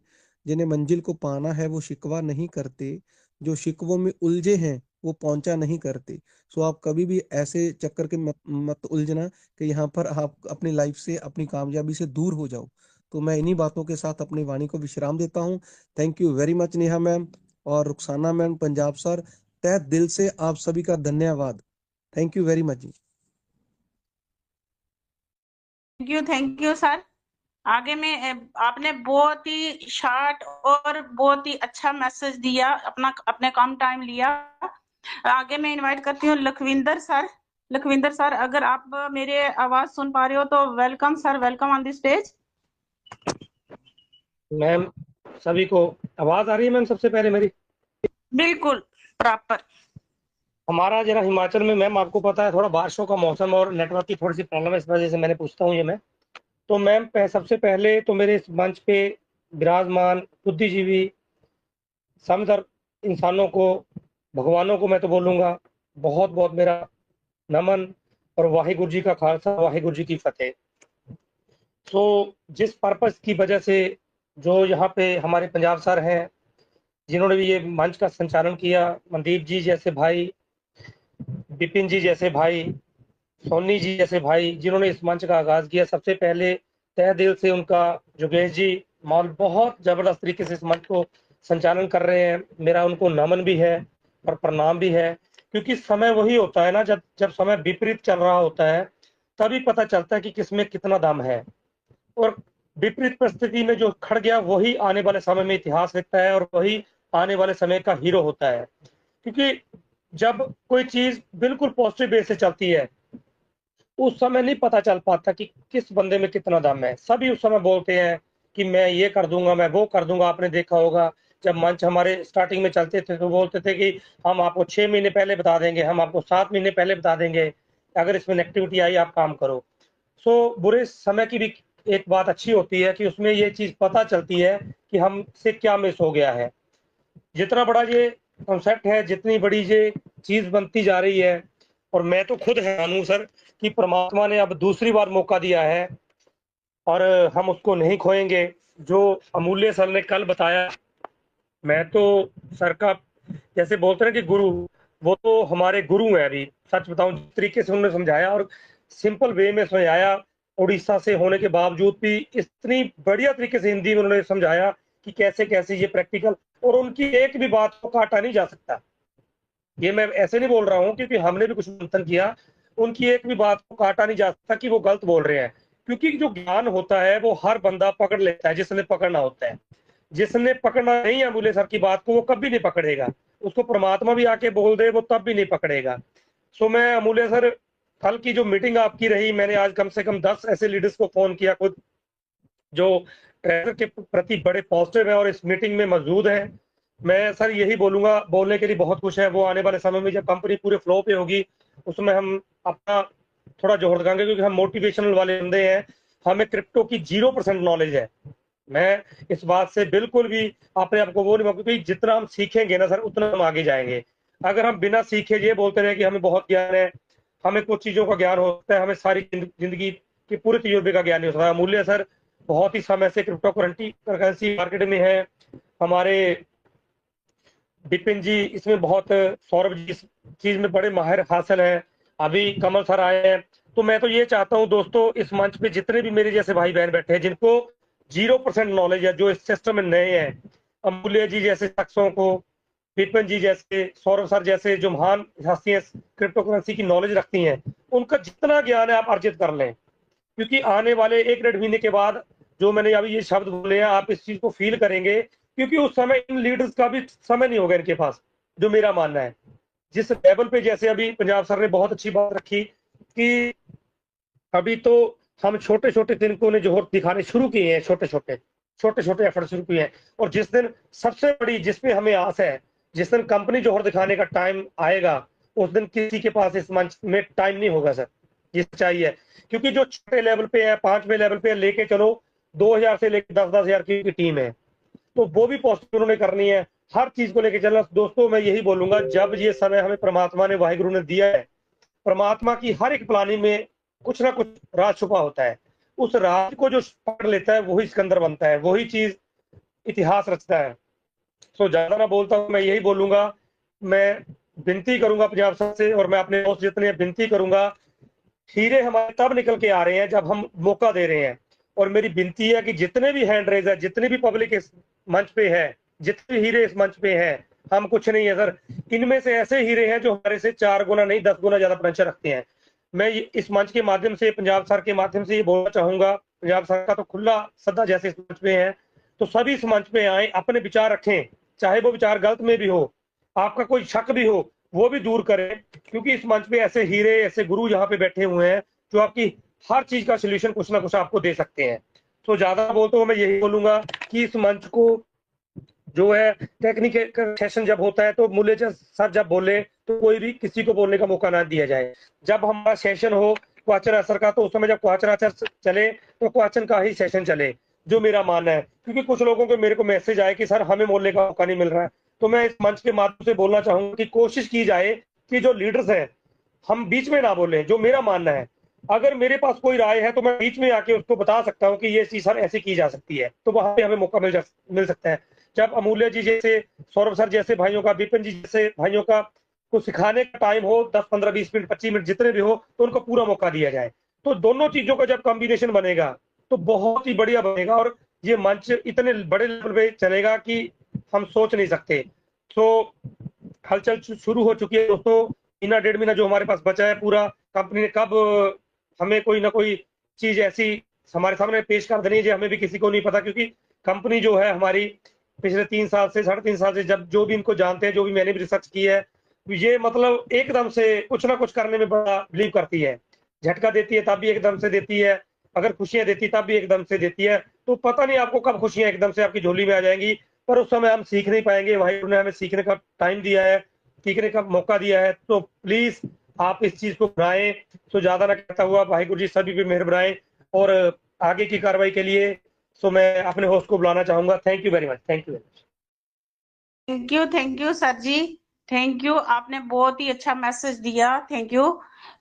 जिन्हें मंजिल को पाना है वो शिकवा नहीं करते, जो शिकवों में उलझे हैं वो पहुंचा नहीं करते। सो आप कभी भी ऐसे चक्कर के मत उलझना कि यहाँ पर आप अपनी लाइफ से, अपनी कामयाबी से दूर हो जाओ। तो मैं इन्हीं बातों के साथ अपनी वाणी को विश्राम देता हूँ। Thank you very much Neha ma'am और रुखसाना मैम, पंजाब सर, तहे दिल से आप सभी का धन्यवाद। थैंक यू वेरी मच जी। Thank you sir. आगे में आपने बहुत ही शार्ट और बहुत ही अच्छा मैसेज दिया, अपने कम टाइम लिया। आगे मैं इनवाइट करती हूँ लखविंदर सर। लखविंदर सर, अगर आप मेरे आवाज सुन पा रहे हो तो welcome sir, welcome on the stage. Ma'am सभी को आवाज आ रही है मैम? सबसे पहले मेरी बिल्कुल प्रॉपर। हमारा जरा हिमाचल में मैम आपको पता है थोड़ा बारिशों का मौसम और नेटवर्क की थोड़ी सी प्रॉब्लम है, इस वजह से मैंने पूछता हूँ ये मैं। तो मैम सबसे पहले तो मेरे इस मंच पे विराजमान बुद्धिजीवी समझदार इंसानों को, भगवानों को मैं तो बोलूँगा बहुत बहुत मेरा नमन और वाहिगुरु जी का खालसा वाहिगुरु जी की फतेह। तो जिस पर्पस की वजह से जो यहाँ पे हमारे पंजाब सर हैं जिन्होंने भी ये मंच का संचालन किया, मनदीप जी जैसे भाई, विपिन जी जैसे भाई, सोनी जी जैसे भाई जिन्होंने इस मंच का आगाज किया, सबसे पहले तहे दिल से उनका योगेश जी मॉल बहुत जबरदस्त तरीके से इस मंच को संचालन कर रहे हैं, मेरा उनको नमन भी है और प्रणाम भी है। क्योंकि समय वही होता है ना, जब समय विपरीत चल रहा होता है तभी पता चलता है कि किसमें कितना दम है, और विपरीत परिस्थिति में जो खड़ गया वही आने वाले समय में इतिहास लिखता है और वही आने वाले समय का हीरो होता है। क्योंकि जब कोई चीज बिल्कुल पॉजिटिव बेस से चलती है उस समय नहीं पता चल पाता कि किस बंदे में कितना दम है। सभी उस समय बोलते हैं कि मैं ये कर दूंगा, मैं वो कर दूंगा। आपने देखा होगा जब मंच हमारे स्टार्टिंग में चलते थे तो बोलते थे कि हम आपको 6 महीने पहले बता देंगे, हम आपको 7 महीने पहले बता देंगे, अगर इसमें नेगेटिविटी आई आप काम करो। सो बुरे समय की भी एक बात अच्छी होती है कि उसमें ये चीज पता चलती है कि हमसे क्या मिस हो गया है। जितना बड़ा ये कॉन्सेप्ट है, जितनी बड़ी ये चीज बनती जा रही है, और मैं तो खुद हैरान हूं सर कि परमात्मा ने अब दूसरी बार मौका दिया है और हम उसको नहीं खोएंगे। जो अमूल्य सर ने कल बताया, मैं तो सर का जैसे बोलते हैं कि गुरु, वो तो हमारे गुरु हैं। अभी सच बताऊं जिस तरीके से उन्होंने समझाया और सिंपल वे में समझाया, उड़ीसा से होने के बावजूद भी इतनी बढ़िया तरीके से हिंदी में उन्होंने समझाया कि कैसे कैसे ये प्रैक्टिकल, और उनकी एक भी बात को काटा नहीं जा सकता। ये मैं ऐसे नहीं बोल रहा हूँ क्योंकि हमने भी कुछ मंथन किया, उनकी एक भी बात को काटा नहीं जा सकता कि वो गलत बोल रहे हैं। क्योंकि जो ज्ञान होता है वो हर बंदा पकड़ लेता है जिसने पकड़ना होता है। जिसने पकड़ना नहीं है अमूल्य सर की बात को वो कभी नहीं पकड़ेगा, उसको परमात्मा भी आके बोल दे वो तब भी नहीं पकड़ेगा। सो मैं अमूल्य सर, कल की जो मीटिंग आपकी रही, मैंने आज कम से कम 10 ऐसे लीडर्स को फोन किया खुद जो ट्रेजर के प्रति बड़े पॉजिटिव है और इस मीटिंग में मौजूद है। मैं सर यही बोलूंगा, बोलने के लिए बहुत कुछ है। वो आने वाले समय में जब कंपनी पूरे फ्लो पे होगी उसमें हम अपना थोड़ा जोर लगाएंगे, क्योंकि हम मोटिवेशनल वाले बंदे हैं। हमें क्रिप्टो की 0% नॉलेज है। मैं इस बात से बिल्कुल भी अपने आप को वो नहीं, क्योंकि जितना हम सीखेंगे ना सर उतना हम आगे जाएंगे। अगर हम बिना सीखे ये बोलते रहे कि हमें बहुत ज्ञान है, हमें कुछ चीजों का ज्ञान होता है, हमें सारी जिंदगी के पूरे तजुर्बे का ज्ञान नहीं होता। अमूल्य सर बहुत ही समय से क्रिप्टो करेंसी मार्केट में है, हमारे विपिन जी इसमें बहुत, सौरभ जी इस चीज में बड़े माहिर हासिल हैं, अभी कमल सर आए हैं। तो मैं तो ये चाहता हूं दोस्तों, इस मंच पे जितने भी मेरे जैसे भाई बहन बैठे हैं जिनको 0% नॉलेज है, जो इस सिस्टम में नए हैं, अमूल्य जी जैसे शख्सों को, विपिन जी जैसे, सौरभ सर जैसे जो महान हस्तियां क्रिप्टो करेंसी की नॉलेज रखती हैं, उनका जितना ज्ञान है आप अर्जित कर लें। क्योंकि आने वाले 1-1.5 महीने के बाद जो मैंने अभी ये शब्द बोले हैं आप इस चीज को फील करेंगे, क्योंकि उस समय इन लीडर्स का भी समय नहीं होगा इनके पास। जो मेरा मानना है, जिस लेवल पे, जैसे अभी पंजाब सर ने बहुत अच्छी बात रखी कि अभी तो हम छोटे छोटे तिनकों ने जोहर दिखाने शुरू किए हैं, छोटे छोटे एफर्ट शुरू किए हैं। और जिस दिन सबसे बड़ी, जिसपे हमें आस है, जिस दिन कंपनी जोहर दिखाने का टाइम आएगा उस दिन किसी के पास इस मंच में टाइम नहीं होगा सर, ये सच्चाई है। क्योंकि जो छोटे लेवल पे है, 5वें लेवल पे लेके चलो 2000 से लेकर 10-10 हजार की टीम है, तो वो भी पॉजिटिव उन्होंने करनी है, हर चीज को लेके चलना। दोस्तों मैं यही बोलूंगा, जब ये समय हमें परमात्मा ने, वाहिगुरु ने दिया है, परमात्मा की हर एक प्लानिंग में कुछ ना कुछ राज छुपा होता है। उस राज को जो पकड़ लेता है वही सिकंदर बनता है, वही चीज इतिहास रचता है। तो ज्यादा ना बोलता हूँ, मैं यही बोलूंगा, मैं विनती करूंगा पंजाब सर से, और मैं अपने दोस्त जितने विनती करूंगा, हीरे हमारे तब निकल के आ रहे हैं जब हम मौका दे रहे हैं। और मेरी विनती है कि जितने भी हैंड रेज है, जितने भी पब्लिक इस मंच पे है, जितने हीरे इस मंच पे हैं, हम कुछ नहीं है सर, इनमें से ऐसे हीरे हैं जो हमारे से 4 गुना नहीं 10 गुना ज्यादा पोटेंशियल रखते हैं। मैं इस मंच के माध्यम से, पंजाब सर के माध्यम से ये बोलना चाहूंगा, पंजाब सर का तो खुला सदा जैसे इस मंच पे है, तो सभी इस मंच पे आए, अपने विचार रखें, चाहे वो विचार गलत में भी हो, आपका कोई शक भी हो वो भी दूर करें, क्योंकि इस मंच पे ऐसे हीरे, ऐसे गुरु यहाँ पे बैठे हुए हैं जो आपकी हर चीज का सोल्यूशन कुछ ना कुछ आपको दे सकते हैं। तो ज्यादा बोलते हुए मैं यही बोलूंगा कि इस मंच को जो है टेक्निकल सेशन जब होता है तो मूल्यचंद सर जब बोले तो कोई भी किसी को बोलने का मौका ना दिया जाए। जब हमारा सेशन हो क्वेश्चन आंसर का, तो उस समय जब क्वेश्चन आंसर चले तो क्वेश्चन का ही सेशन चले, जो मेरा मानना है। क्योंकि कुछ लोगों को मेरे को मैसेज आए कि सर हमें बोलने का मौका नहीं मिल रहा है, तो मैं इस मंच के माध्यम से बोलना चाहूंगा कि कोशिश की जाए कि जो लीडर्स हैं हम बीच में ना बोले, जो मेरा मानना है। अगर मेरे पास कोई राय है तो मैं बीच में आके उसको बता सकता हूँ कि ये चीज सर ऐसी की जा सकती है, तो वहां पे हमें मौका मिल सकता है। जब अमूल्य जी जैसे, सौरभ सर जैसे भाइयों का, विपिन जी जैसे भाइयों का को सिखाने का टाइम हो 10 15 20 मिनट 25 मिनट जितने भी हो, तो उनको पूरा मौका दिया जाए। तो दोनों चीजों का जब कॉम्बिनेशन बनेगा तो बहुत ही बढ़िया बनेगा, और ये मंच इतने बड़े लेवल पे चलेगा कि हम सोच नहीं सकते। तो हलचल शुरू हो चुकी है दोस्तों। महीना 1.5 महीना जो हमारे पास बचा है, पूरा कंपनी ने कब हमें कोई ना कोई चीज ऐसी हमारे सामने पेश कर देनी है, हमें भी किसी को नहीं पता। क्योंकि कंपनी जो है हमारी पिछले 3 साल से 3.5 साल से, जब जो भी इनको जानते हैं, जो भी मैंने भी रिसर्च की है, ये मतलब एकदम से कुछ ना कुछ करने में बड़ा बिलीव करती है। झटका देती है तब भी एकदम से देती है, अगर खुशियां देती तब भी एकदम से देती है। तो पता नहीं आपको कब खुशियां एकदम से आपकी झोली में आ जाएंगी, पर उस समय हम सीख नहीं पाएंगे। वाहिगुरु ने हमें सीखने का टाइम दिया है, सीखने का मौका दिया है, तो प्लीज आप इस चीज को बनाएं। तो ज्यादा ना कहता हुआ, वाहिगुरु जी सभी पे मेहर बनाएं, और आगे की कार्रवाई के लिए सो मैं अपने होस्ट को बुलाना चाहूंगा। Thank you very much. Thank you very much. Thank you sir ji, thank you, आपने बहुत ही अच्छा मैसेज दिया, थैंक यू।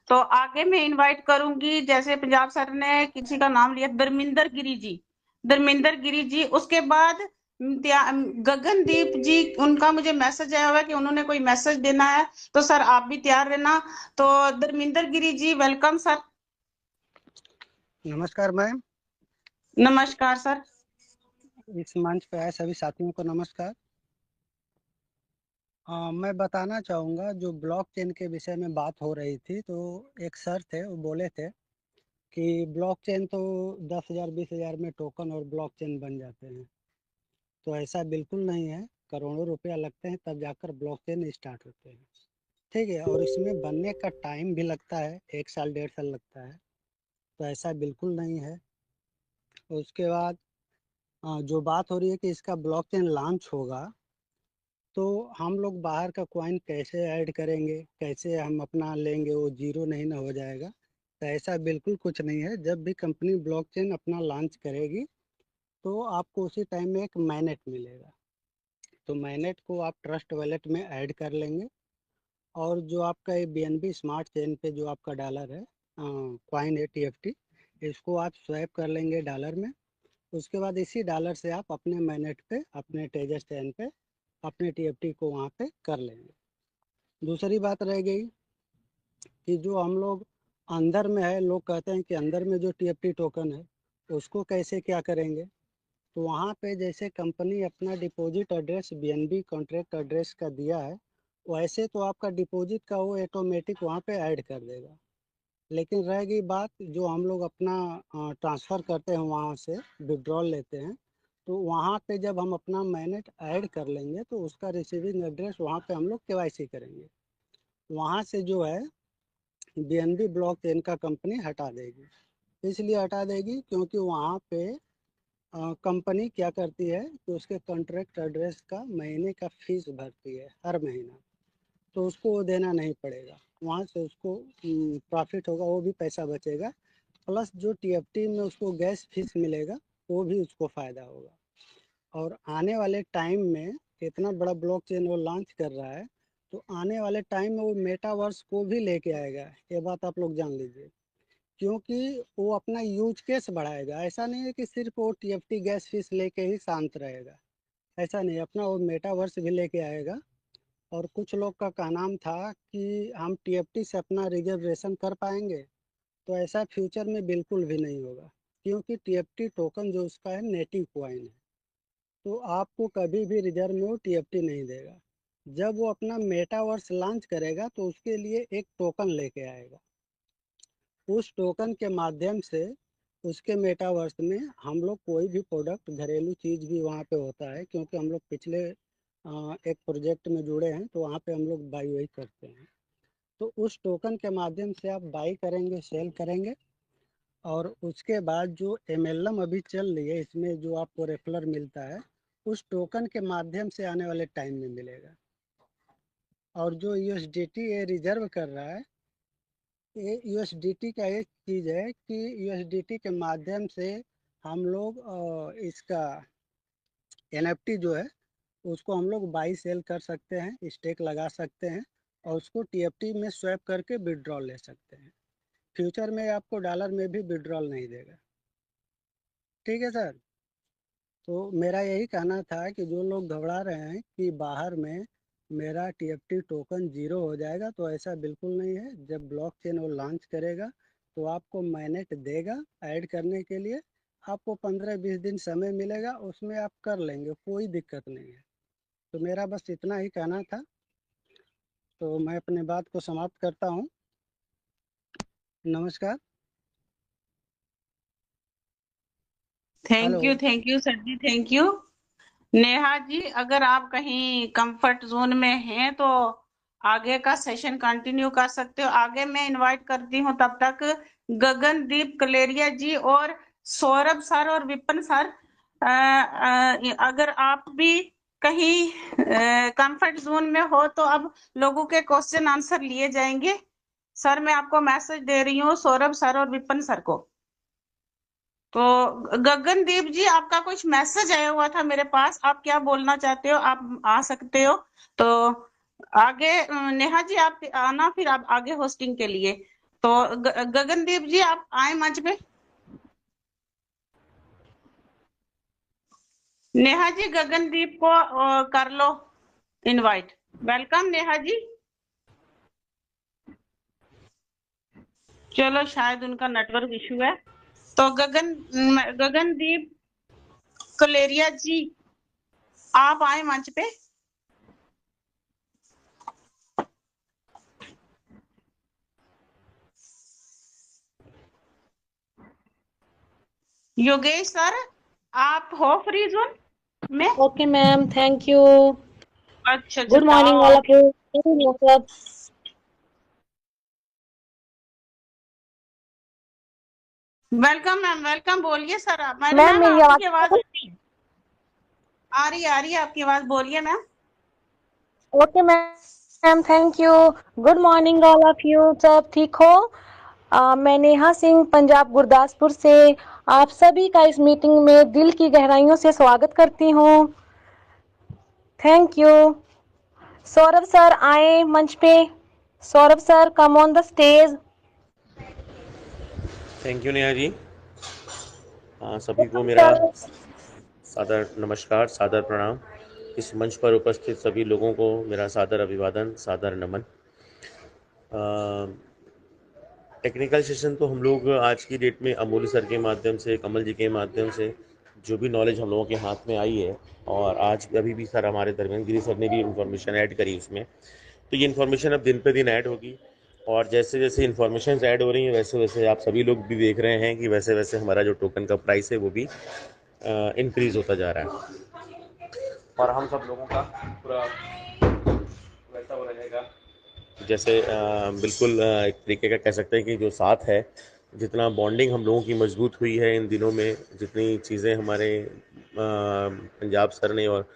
तो आगे मैं इनवाइट करूंगी, जैसे पंजाब सर ने किसी का नाम लिया, धर्मिंदर गिरी जी, धर्मिंदर गिरी जी। उसके बाद गगनदीप जी, उनका मुझे मैसेज आया हुआ है कि उन्होंने कोई मैसेज देना है, तो सर आप भी तैयार रहना। तो धर्मिंदर गिरी जी, वेलकम सर। नमस्कार मैम, नमस्कार सर। इस मंच पे आए सभी साथियों को नमस्कार। मैं बताना चाहूँगा, जो ब्लॉकचेन के विषय में बात हो रही थी, तो एक सर थे, वो बोले थे कि ब्लॉकचेन तो 10,000 20,000 में टोकन और ब्लॉकचेन बन जाते हैं। तो ऐसा बिल्कुल नहीं है, करोड़ों रुपया लगते हैं तब जाकर ब्लॉकचेन स्टार्ट होते हैं। ठीक है, और इसमें बनने का टाइम भी लगता है, 1 साल 1.5 साल लगता है, तो ऐसा बिल्कुल नहीं है। उसके बाद जो बात हो रही है कि इसका ब्लॉकचेन लॉन्च होगा, तो हम लोग बाहर का कॉइन कैसे ऐड करेंगे, कैसे हम अपना लेंगे, वो जीरो नहीं ना हो जाएगा। तो ऐसा बिल्कुल कुछ नहीं है। जब भी कंपनी ब्लॉकचेन अपना लॉन्च करेगी तो आपको उसी टाइम में एक मैनेट मिलेगा, तो मैनेट को आप ट्रस्ट वॉलेट में ऐड कर लेंगे, और जो आपका ये BNB स्मार्ट चेन पे जो आपका डॉलर है, कॉइन है TFT, इसको आप स्वैप कर लेंगे डॉलर में। उसके बाद इसी डॉलर से आप अपने मैनेट पे, अपने तेजस चैन पे अपने TFT को वहाँ पे कर लेंगे। दूसरी बात रह गई कि जो हम लोग अंदर में है, लोग कहते हैं कि अंदर में जो TFT टोकन है उसको कैसे क्या करेंगे। तो वहाँ पे जैसे कंपनी अपना deposit address BNB contract address का दिया है, वैसे तो आपका डिपॉजिट का वो ऑटोमेटिक वहाँ पे ऐड कर देगा। लेकिन रह गई बात, जो हम लोग अपना ट्रांसफ़र करते हैं, वहाँ से विड्रॉल लेते हैं, तो वहाँ पे जब हम अपना मैनेट ऐड कर लेंगे तो उसका रिसीविंग एड्रेस वहाँ पे हम लोग KYC करेंगे, वहाँ से जो है BNB ब्लॉकचेन का कंपनी हटा देगी। इसलिए हटा देगी क्योंकि वहाँ पे कंपनी क्या करती है कि उसके कॉन्ट्रैक्ट एड्रेस का महीने का फीस भरती है हर महीना, तो उसको वो देना नहीं पड़ेगा, वहाँ से उसको प्रॉफिट होगा, वो भी पैसा बचेगा, प्लस जो TFT में उसको गैस फीस मिलेगा वो भी उसको फ़ायदा होगा। और आने वाले टाइम में इतना बड़ा ब्लॉकचेन वो लॉन्च कर रहा है, तो आने वाले टाइम में वो मेटावर्स को भी लेके आएगा, ये बात आप लोग जान लीजिए। क्योंकि वो अपना यूज केस बढ़ाएगा, ऐसा नहीं है कि सिर्फ वो TFT गैस फीस लेके ही शांत रहेगा, ऐसा नहीं, अपना वो मेटावर्स भी लेके आएगा। और कुछ लोग का कहना था कि हम TFT से अपना रिजर्वेशन कर पाएंगे, तो ऐसा फ्यूचर में बिल्कुल भी नहीं होगा, क्योंकि TFT टोकन जो उसका है नेटिव कॉइन है, तो आपको कभी भी रिजर्व में वो TFT नहीं देगा। जब वो अपना मेटावर्स लॉन्च करेगा तो उसके लिए एक टोकन लेके आएगा। उस टोकन के माध्यम से उसके मेटावर्स में हम लोग कोई भी प्रोडक्ट, घरेलू चीज़ भी वहाँ पे होता है, क्योंकि हम लोग पिछले एक प्रोजेक्ट में जुड़े हैं तो वहाँ पे हम लोग बाई वही करते हैं। तो उस टोकन के माध्यम से आप बाई करेंगे, सेल करेंगे, और उसके बाद जो MLM अभी चल रही है, इसमें जो आपको रेफरल मिलता है उस टोकन के माध्यम से आने वाले टाइम में मिलेगा। और जो USDT ये रिजर्व कर रहा है, ये USDT का एक चीज़ है कि USDT के माध्यम से हम लोग इसका NFT जो है उसको हम लोग बाई सेल कर सकते हैं, स्टेक लगा सकते हैं, और उसको TFT में स्वैप करके विड्रॉल ले सकते हैं। फ्यूचर में आपको डॉलर में भी विड्रॉल नहीं देगा। ठीक है सर। तो मेरा यही कहना था कि जो लोग घबरा रहे हैं कि बाहर में मेरा TFT टोकन 0 हो जाएगा, तो ऐसा बिल्कुल नहीं है। जब ब्लॉकचेन वो लॉन्च करेगा तो आपको माइनेट देगा ऐड करने के लिए। आपको 15-20 दिन समय मिलेगा, उसमें आप कर लेंगे, कोई दिक्कत नहीं है। तो मेरा बस इतना ही कहना था, तो मैं अपने बात को समाप्त करता हूँ। नमस्कार। Hello. Thank you sir ji, thank you. Neha ji, अगर आप कहीं कंफर्ट जोन में हैं तो आगे का सेशन कंटिन्यू कर सकते हो। आगे मैं इनवाइट करती हूँ, तब तक गगनदीप कलेरिया जी और सौरभ सर और विपिन सर, अगर आप भी कहीं कंफर्ट जोन में हो तो अब लोगों के क्वेश्चन आंसर लिए जाएंगे। सर, मैं आपको मैसेज दे रही हूँ, सौरभ सर और विपिन सर को। तो गगनदीप जी, आपका कुछ मैसेज आया हुआ था मेरे पास, आप क्या बोलना चाहते हो? आप आ सकते हो तो आगे। नेहा जी आप आना, फिर आप आगे होस्टिंग के लिए। तो गगनदीप जी आप आए मंच पे। नेहा जी, गगनदीप को कर लो इनवाइट। वेलकम नेहा जी। चलो, शायद उनका नेटवर्क इशू है। तो गगनदीप कलेरिया जी, आप आए मंच पे। योगेश सर, आप हो फ्री जोन में? Okay, ma'am. Thank you. अच्छा Good morning, all of you. Sir. Welcome ma'am, welcome. बोलिए सर आप। मैम, मैम मेरी आपकी आवाज आवाज आ रही है आपकी आवाज। बोलिए ma'am. Okay ma'am, thank you. Good morning all of you. सब ठीक हो? मैं नेहा सिंह पंजाब गुरदासपुर से आप सभी का इस मीटिंग में दिल की गहराइयों से स्वागत करती हूँ। Thank you. सौरभ सर आए मंच पे। Saurabh sir, come on the stage. Thank you Neha ji. सभी को मेरा सादर नमस्कार, सादर प्रणाम। इस मंच पर उपस्थित सभी लोगों को मेरा सादर अभिवादन, सादर नमन। टेक्निकल सेशन तो हम लोग आज की डेट में अमूल्य सर के माध्यम से, कमल जी के माध्यम से जो भी नॉलेज हम लोगों के हाथ में आई है, और आज अभी भी सर हमारे दरमियान, गिरी सर ने भी इन्फॉर्मेशन ऐड करी उसमें, तो ये इन्फॉर्मेशन अब दिन पे दिन ऐड होगी। और जैसे जैसे इन्फॉर्मेशन ऐड हो रही हैं वैसे वैसे आप सभी लोग भी देख रहे हैं कि वैसे वैसे हमारा जो टोकन का प्राइस है वो भी इंक्रीज होता जा रहा है। और हम सब लोगों का पूरा वैसा हो रहेगा जैसे बिल्कुल एक तरीके का कह सकते हैं कि जो साथ है, जितना बॉन्डिंग हम लोगों की मजबूत हुई है इन दिनों में, जितनी चीज़ें हमारे पंजाब सर ने और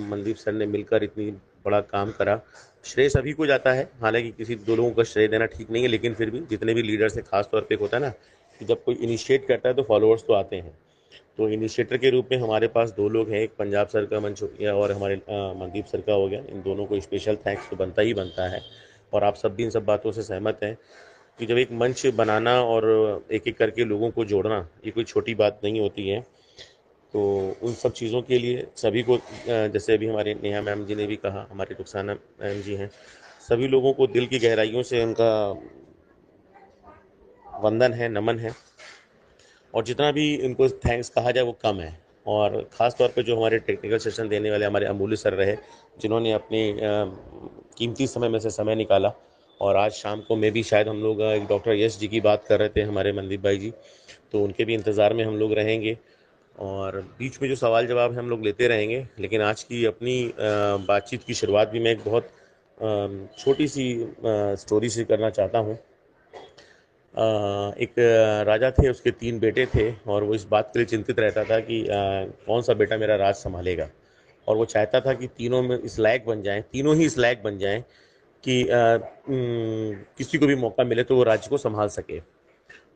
मनदीप सर ने मिलकर इतनी बड़ा काम करा, श्रेय सभी को जाता है। हालांकि किसी दो लोगों का श्रेय देना ठीक नहीं है, लेकिन फिर भी जितने भी लीडर्स हैं, खास तौर पे होता है ना कि जब कोई इनिशिएट करता है तो फॉलोअर्स तो आते हैं। तो इनिशिएटर के रूप में हमारे पास दो लोग हैं, एक पंजाब सर का मंच हो गया और हमारे मनदीप सर का हो गया। इन दोनों को स्पेशल थैंक्स तो बनता ही बनता है। और आप सब भी इन सब बातों से सहमत हैं कि जब एक मंच बनाना और एक एक करके लोगों को जोड़ना, ये कोई छोटी बात नहीं होती है। तो उन सब चीज़ों के लिए सभी को, जैसे अभी हमारे नेहा मैम जी ने भी कहा, हमारे रुखसाना मैम जी हैं, सभी लोगों को दिल की गहराइयों से उनका वंदन है, नमन है। और जितना भी इनको थैंक्स कहा जाए वो कम है। और ख़ास तौर पे जो हमारे टेक्निकल सेशन देने वाले हमारे अमूल्य सर रहे, जिन्होंने अपनी कीमती समय में से समय निकाला। और आज शाम को मैं भी शायद हम लोग एक डॉक्टर यश जी की बात कर रहे थे, हमारे मनदीप भाई जी, तो उनके भी इंतज़ार में हम लोग रहेंगे और बीच में जो सवाल जवाब है हम लोग लेते रहेंगे। लेकिन आज की अपनी बातचीत की शुरुआत भी मैं एक बहुत छोटी सी स्टोरी से करना चाहता हूँ। एक राजा थे, उसके 3 बेटे थे और वो इस बात के लिए चिंतित रहता था कि कौन सा बेटा मेरा राज संभालेगा। और वो चाहता था कि तीनों में इस लायक बन जाएं, तीनों ही इस लायक बन जाएं कि किसी को भी मौका मिले तो वो राज्य को संभाल सके।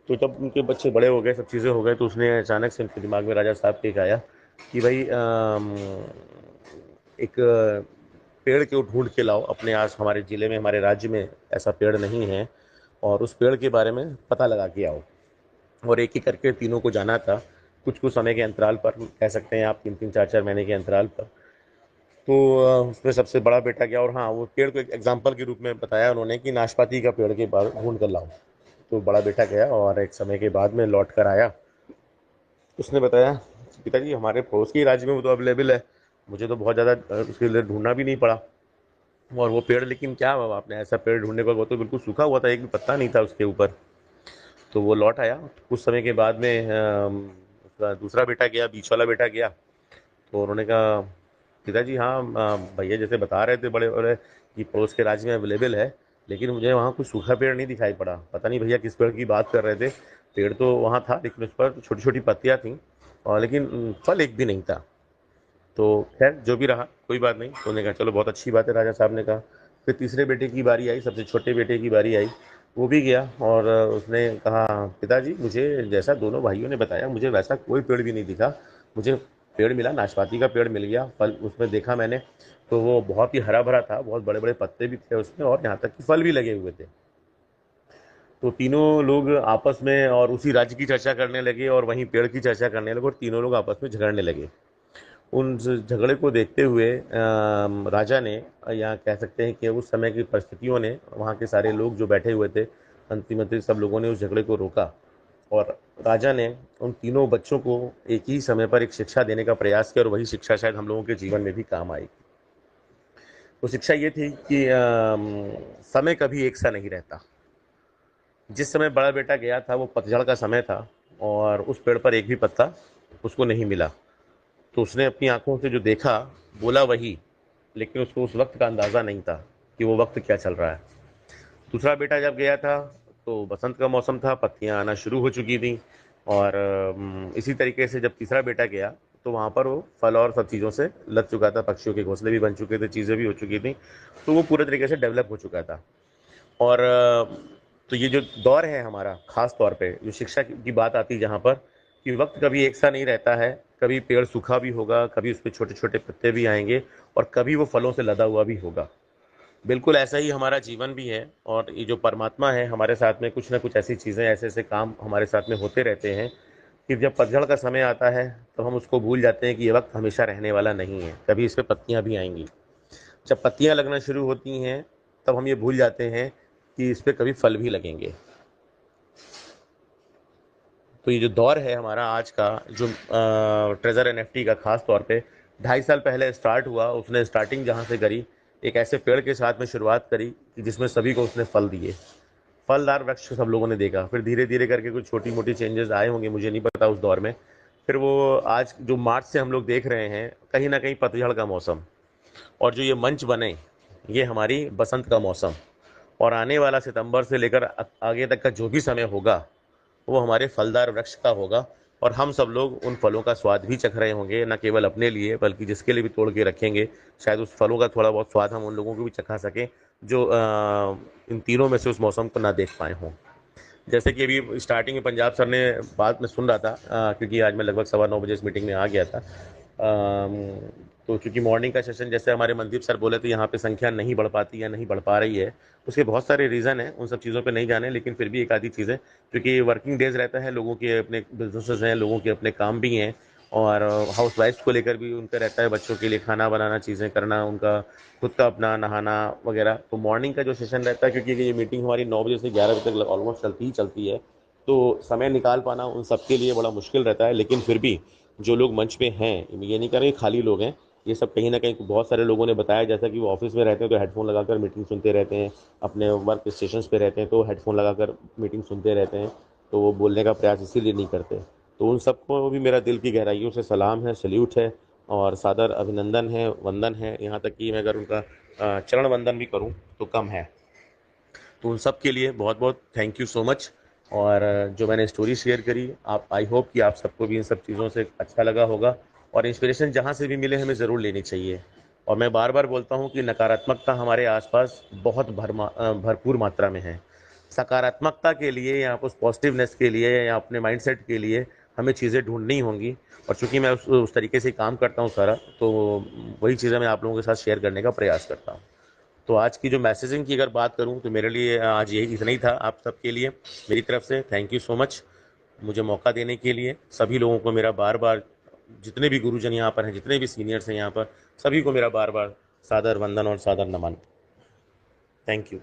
तो जब उनके बच्चे बड़े हो गए, सब चीज़ें हो गए, तो उसने अचानक से उनके दिमाग में राजा साहब के एक आया कि भाई एक पेड़ को ढूंढ के लाओ अपने आस, हमारे ज़िले में, हमारे राज्य में ऐसा पेड़ नहीं है, और उस पेड़ के बारे में पता लगा के आओ। और एक एक करके तीनों को जाना था, कुछ कुछ समय के अंतराल पर, कह सकते हैं आप 3-3, 4-4 महीने के अंतराल पर। तो उसमें सबसे बड़ा बेटा गया और हाँ, वो पेड़ को एक एग्जाम्पल के रूप में बताया उन्होंने कि नाशपाती का पेड़ के बारे ढूंढ कर लाओ। तो बड़ा बेटा गया और एक समय के बाद में लौट कर आया। उसने बताया पिताजी हमारे पड़ोस के राज्य में वो तो अवेलेबल है, मुझे तो बहुत ज़्यादा उसके लिए ढूंढना भी नहीं पड़ा। और वो पेड़, लेकिन क्या हुआ, आपने ऐसा पेड़ ढूंढने पर, वो तो बिल्कुल सूखा हुआ था, एक भी पत्ता नहीं था उसके ऊपर। तो वो लौट आया। कुछ समय के बाद में उसका दूसरा बेटा गया, बीच वाला बेटा गया। तो उन्होंने कहा पिताजी हाँ, भैया जैसे बता रहे थे बड़े बड़े कि पड़ोस के राज्य में अवेलेबल है, लेकिन मुझे वहाँ कुछ सूखा पेड़ नहीं दिखाई पड़ा। पता नहीं भैया किस पेड़ की बात कर रहे थे। पेड़ तो वहाँ था, लेकिन उस पर छोटी छोटी पत्तियाँ थीं और लेकिन फल एक भी नहीं था। तो खैर जो भी रहा, कोई बात नहीं। तो उन्होंने कहा चलो बहुत अच्छी बात है, राजा साहब ने कहा। फिर तीसरे बेटे की बारी आई, सबसे छोटे बेटे की बारी आई। वो भी गया और उसने कहा पिताजी मुझे जैसा दोनों भाइयों ने बताया, मुझे वैसा कोई पेड़ भी नहीं दिखा। मुझे पेड़ मिला, नाशपाती का पेड़ मिल गया, फल उसमें देखा मैंने, तो वो बहुत ही हरा भरा था, बहुत बड़े बड़े पत्ते भी थे उसमें और यहाँ तक कि फल भी लगे हुए थे। तो तीनों लोग आपस में और उसी राज्य की चर्चा करने लगे और वहीं पेड़ की चर्चा करने लगे और तीनों लोग आपस में झगड़ने लगे। उन झगड़े को देखते हुए राजा ने, या कह सकते हैं कि उस समय की परिस्थितियों ने, वहाँ के सारे लोग जो बैठे हुए थे, मंत्री मंत्री सब लोगों ने उस झगड़े को रोका और राजा ने उन तीनों बच्चों को एक ही समय पर एक शिक्षा देने का प्रयास किया और वही शिक्षा शायद हम लोगों के जीवन में भी काम आएगी। वो शिक्षा ये थी कि समय कभी एक सा नहीं रहता। जिस समय बड़ा बेटा गया था वो पतझड़ का समय था और उस पेड़ पर एक भी पत्ता उसको नहीं मिला। तो उसने अपनी आंखों से जो देखा बोला वही, लेकिन उसको उस वक्त का अंदाज़ा नहीं था कि वो वक्त क्या चल रहा है। दूसरा बेटा जब गया था तो बसंत का मौसम था, पत्तियां आना शुरू हो चुकी थी। और इसी तरीके से जब तीसरा बेटा गया तो वहाँ पर वो फल और सब चीज़ों से लग चुका था, पक्षियों के घोंसले भी बन चुके थे, चीज़ें भी हो चुकी थी, तो वो पूरे तरीके से डेवलप हो चुका था। और तो ये जो दौर है हमारा, ख़ास तौर पे जो शिक्षा की बात आती है जहाँ पर, कि वक्त कभी एक सा नहीं रहता है, कभी पेड़ सूखा भी होगा, कभी उस पर छोटे छोटे पत्ते भी आएंगे और कभी वो फलों से लदा हुआ भी होगा। बिल्कुल ऐसा ही हमारा जीवन भी है और ये जो परमात्मा है हमारे साथ में, कुछ ना कुछ ऐसी चीज़ें, ऐसे ऐसे काम हमारे साथ में होते रहते हैं कि जब पतझड़ का समय आता है तो हम उसको भूल जाते हैं कि ये वक्त हमेशा रहने वाला नहीं है, कभी इस पर पत्तियाँ भी आएंगी। जब पत्तियाँ लगना शुरू होती हैं तब हम ये भूल जाते हैं कि इस पर कभी फल भी लगेंगे। तो ये जो दौर है हमारा आज का, जो ट्रेजर एनएफटी का खास तौर पे 2.5 साल पहले स्टार्ट हुआ, उसने स्टार्टिंग जहाँ से करी, एक ऐसे पेड़ के साथ में शुरुआत करी कि जिसमें सभी को उसने फल दिए, फलदार वृक्ष सब लोगों ने देखा। फिर धीरे धीरे करके कुछ छोटी मोटी चेंजेस आए होंगे, मुझे नहीं पता उस दौर में। फिर वो आज जो मार्च से हम लोग देख रहे हैं, कहीं ना कहीं पतझड़ का मौसम, और जो ये मंच बने ये हमारी बसंत का मौसम, और आने वाला सितंबर से लेकर आगे तक का जो भी समय होगा वो हमारे फलदार वृक्ष का होगा। और हम सब लोग उन फलों का स्वाद भी चख रहे होंगे, न केवल अपने लिए बल्कि जिसके लिए भी तोड़ के रखेंगे, शायद उस फलों का थोड़ा बहुत स्वाद हम उन लोगों को भी चखा सकें जो इन तीनों में से उस मौसम को ना देख पाए हों। जैसे कि अभी स्टार्टिंग में पंजाब सर ने बात में सुन रहा था, क्योंकि आज मैं लगभग 9:15 बजे इस मीटिंग में आ गया था। तो चूँकि मॉर्निंग का सेशन, जैसे हमारे मनदीप सर बोले, तो यहाँ पे संख्या नहीं बढ़ पाती या नहीं बढ़ पा रही है, उसके बहुत सारे रीज़न हैं, उन सब चीज़ों पे नहीं जाने, लेकिन फिर भी एक आधी चीज़ें, क्योंकि वर्किंग डेज रहता है, लोगों के अपने बिजनेसेस हैं, लोगों के अपने काम भी हैं, और हाउस वाइफ्स को लेकर भी उनका रहता है, बच्चों के लिए खाना बनाना, चीज़ें करना, उनका खुद का अपना नहाना वगैरह। तो मॉर्निंग का जो सेशन रहता है, क्योंकि ये मीटिंग हमारी 9 बजे से 11 बजे तक ऑलमोस्ट चलती ही चलती है, तो समय निकाल पाना उन सबके लिए बड़ा मुश्किल रहता है। लेकिन फिर भी जो लोग मंच पे हैं, ये नहीं कह रहे खाली लोग हैं, ये सब कहीं ना कहीं बहुत सारे लोगों ने बताया, जैसा कि वो ऑफिस में रहते हैं तो हेडफोन लगाकर मीटिंग सुनते रहते हैं, अपने वर्क स्टेशन पे रहते हैं तो हेडफोन लगाकर मीटिंग सुनते रहते हैं, तो वो बोलने का प्रयास इसीलिए नहीं करते। तो उन सबको भी मेरा दिल की गहराइयों से सलाम है, सल्यूट है और सादर अभिनंदन है, वंदन है। यहाँ तक कि मैं अगर उनका चरण वंदन भी करूँ तो कम है। तो उन सब के लिए बहुत बहुत थैंक यू सो मच। और जो मैंने स्टोरी शेयर करी, आप आई होप कि आप सबको भी इन सब चीज़ों से अच्छा लगा होगा, और इंस्पिरेशन जहाँ से भी मिले हमें ज़रूर लेनी चाहिए। और मैं बार बार बोलता हूँ कि नकारात्मकता हमारे आसपास बहुत भरपूर मात्रा में है। सकारात्मकता के लिए या उस पॉजिटिवनेस के लिए या अपने माइंडसेट के लिए हमें चीज़ें ढूंढनी होंगी। और चूंकि मैं उस तरीके से काम करता हूँ सारा, तो वही चीज़ें मैं आप लोगों के साथ शेयर करने का प्रयास करता हूँ। तो आज की जो मैसेजिंग की अगर बात करूं तो मेरे लिए आज यही इतना ही था। आप सबके लिए मेरी तरफ से थैंक यू सो मच मुझे मौका देने के लिए। सभी लोगों को मेरा बार बार, जितने भी गुरुजन यहाँ पर हैं, जितने भी सीनियर्स हैं यहाँ पर, सभी को मेरा बार बार सादर वंदन और सादर नमन। Thank you.